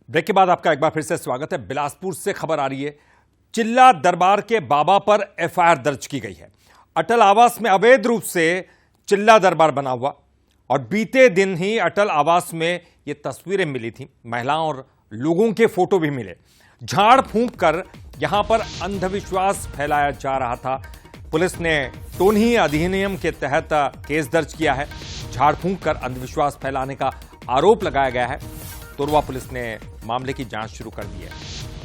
Break के बाद आपका एक बार फिर से स्वागत है। बिलासपुर से खबर आ रही है, चिल्ला दरबार के बाबा पर एफआईआर दर्ज की गई है। अटल आवास में अवैध रूप से चिल्ला दरबार बना हुआ और बीते दिन ही अटल आवास में ये तस्वीरें मिली थी, महिलाओं और लोगों के फोटो भी मिले। झाड़ फूंक कर यहां पर अंधविश्वास फैलाया जा रहा था। पुलिस ने टोनी अधिनियम के तहत केस दर्ज किया है। झाड़ फूंक कर अंधविश्वास फैलाने का आरोप लगाया गया है। तोरवा पुलिस ने मामले की जांच शुरू कर दी है।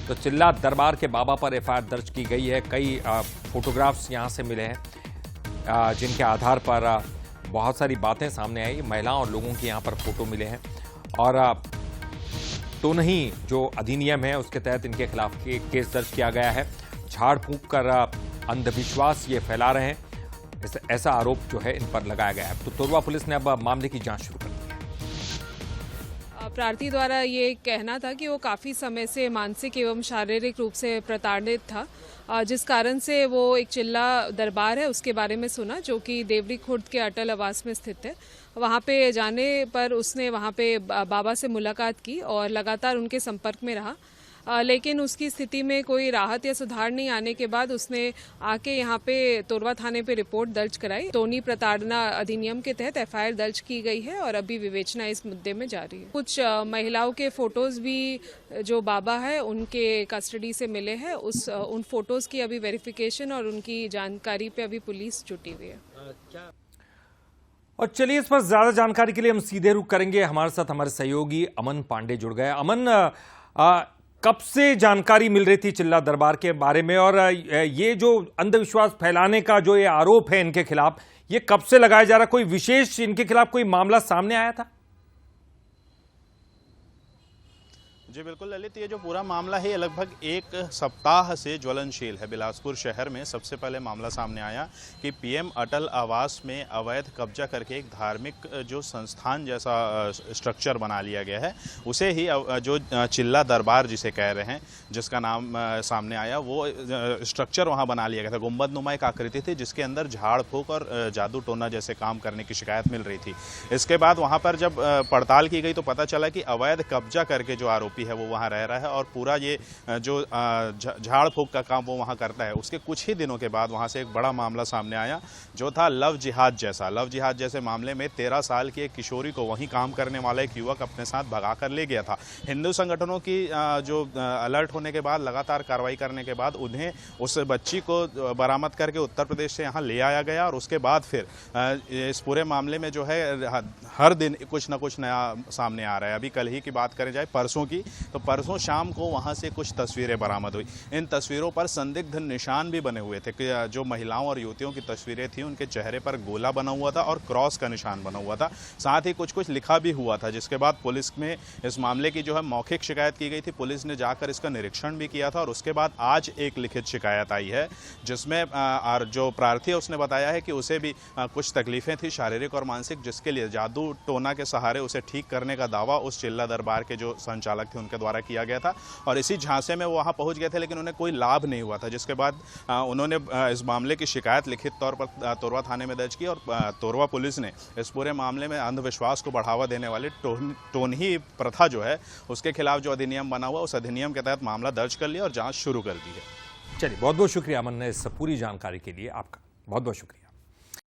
तो चिल्ला दरबार के बाबा पर एफआईआर दर्ज की गई है। कई फोटोग्राफ्स यहां से मिले हैं, जिनके आधार पर बहुत सारी बातें सामने आई। महिलाओं और लोगों के यहां पर फोटो मिले हैं और तो नहीं जो अधिनियम है उसके तहत इनके खिलाफ केस दर्ज किया गया है। झाड़ फूंक कर अंधविश्वास ये फैला रहे हैं, ऐसा आरोप जो है इन पर लगाया गया है। तो तोरवा पुलिस ने अब मामले की जांच शुरू कर दी है। प्रार्थी द्वारा ये कहना था कि वो काफ़ी समय से मानसिक एवं शारीरिक रूप से प्रताड़ित था, जिस कारण से वो एक चिल्ला दरबार है उसके बारे में सुना, जो कि देवरी खुर्द के अटल आवास में स्थित है। वहाँ पे जाने पर उसने वहाँ पे बाबा से मुलाकात की और लगातार उनके संपर्क में रहा, लेकिन उसकी स्थिति में कोई राहत या सुधार नहीं आने के बाद उसने आके यहाँ पे तोरवा थाने पे रिपोर्ट दर्ज कराई। टोनी प्रताड़ना अधिनियम के तहत एफआईआर दर्ज की गई है और अभी विवेचना इस मुद्दे में जारी है। कुछ महिलाओं के फोटोज भी जो बाबा है उनके कस्टडी से मिले हैं। उन फोटोज की अभी वेरिफिकेशन और उनकी जानकारी पे अभी पुलिस जुटी हुई है। और चलिए, इस पर ज्यादा जानकारी के लिए हम सीधे रुख करेंगे। हमारे साथ हमारे सहयोगी अमन पांडे जुड़ गए। अमन, कब से जानकारी मिल रही थी चिल्ला दरबार के बारे में, और ये जो अंधविश्वास फैलाने का जो ये आरोप है इनके खिलाफ, ये कब से लगाया जा रहा? कोई विशेष इनके खिलाफ कोई मामला सामने आया था? जी बिल्कुल ललित, ये जो पूरा मामला है ये लगभग एक सप्ताह से ज्वलनशील है। बिलासपुर शहर में सबसे पहले मामला सामने आया कि पीएम अटल आवास में अवैध कब्जा करके एक धार्मिक जो संस्थान जैसा स्ट्रक्चर बना लिया गया है, उसे ही जो चिल्ला दरबार जिसे कह रहे हैं, जिसका नाम सामने आया, वो स्ट्रक्चर वहाँ बना लिया गया था। गुंबदनुमा एक आकृति थी जिसके अंदर झाड़ फूंक और जादू टोना जैसे काम करने की शिकायत मिल रही थी। इसके बाद वहाँ पर जब पड़ताल की गई तो पता चला कि अवैध कब्जा करके जो आरोपी है वो वहां रह रहा है और पूरा ये जो झाड़ फूंक का काम वो वहां करता है। उसके कुछ ही दिनों के बाद वहां से एक बड़ा मामला सामने आया जो था लव जिहाद जैसे मामले में 13 साल की एक किशोरी को वहीं काम करने वाला एक युवक अपने साथ भगा कर ले गया था। हिंदू संगठनों की जो अलर्ट होने के बाद, लगातार कार्रवाई करने के बाद उन्हें उस बच्ची को बरामद करके उत्तर प्रदेश से यहाँ ले आया गया और उसके बाद फिर इस पूरे मामले में जो है हर दिन कुछ ना कुछ नया सामने आ रहा है। अभी कल ही की बात करें जाए, परसों की, तो परसों शाम को वहां से कुछ तस्वीरें बरामद हुई। इन तस्वीरों पर संदिग्ध निशान भी बने हुए थे कि जो महिलाओं और युवतियों की तस्वीरें थी उनके चेहरे पर गोला बना हुआ था और क्रॉस का निशान बना हुआ था। साथ ही कुछ लिखा भी हुआ था, जिसके बाद पुलिस में इस मामले की जो है मौखिक शिकायत की गई थी। पुलिस ने जाकर इसका निरीक्षण भी किया था और उसके बाद आज एक लिखित शिकायत आई है, जिसमें जो प्रार्थी है उसने बताया है कि उसे भी कुछ तकलीफें थी शारीरिक और मानसिक, जिसके लिए जादू टोना के सहारे उसे ठीक करने का दावा उस चिल्ला दरबार के जो संचालक थे उनके द्वारा किया गया था और इसी झांसे में वो वहां पहुंच गए थे, लेकिन उन्हें कोई लाभ नहीं हुआ था। जिसके बाद उन्होंने इस मामले की शिकायत लिखित तौर पर तोरवा थाने में दर्ज की और तोरवा पुलिस ने इस पूरे मामले में अंधविश्वास को बढ़ावा देने वाली टोनी प्रथा जो है उसके खिलाफ जो अधिनियम बना हुआ, उस अधिनियम के तहत मामला दर्ज कर लिया और जांच शुरू कर दी है। चलिए, बहुत बहुत शुक्रिया अमन ने इस पूरी जानकारी के लिए। आपका बहुत बहुत शुक्रिया।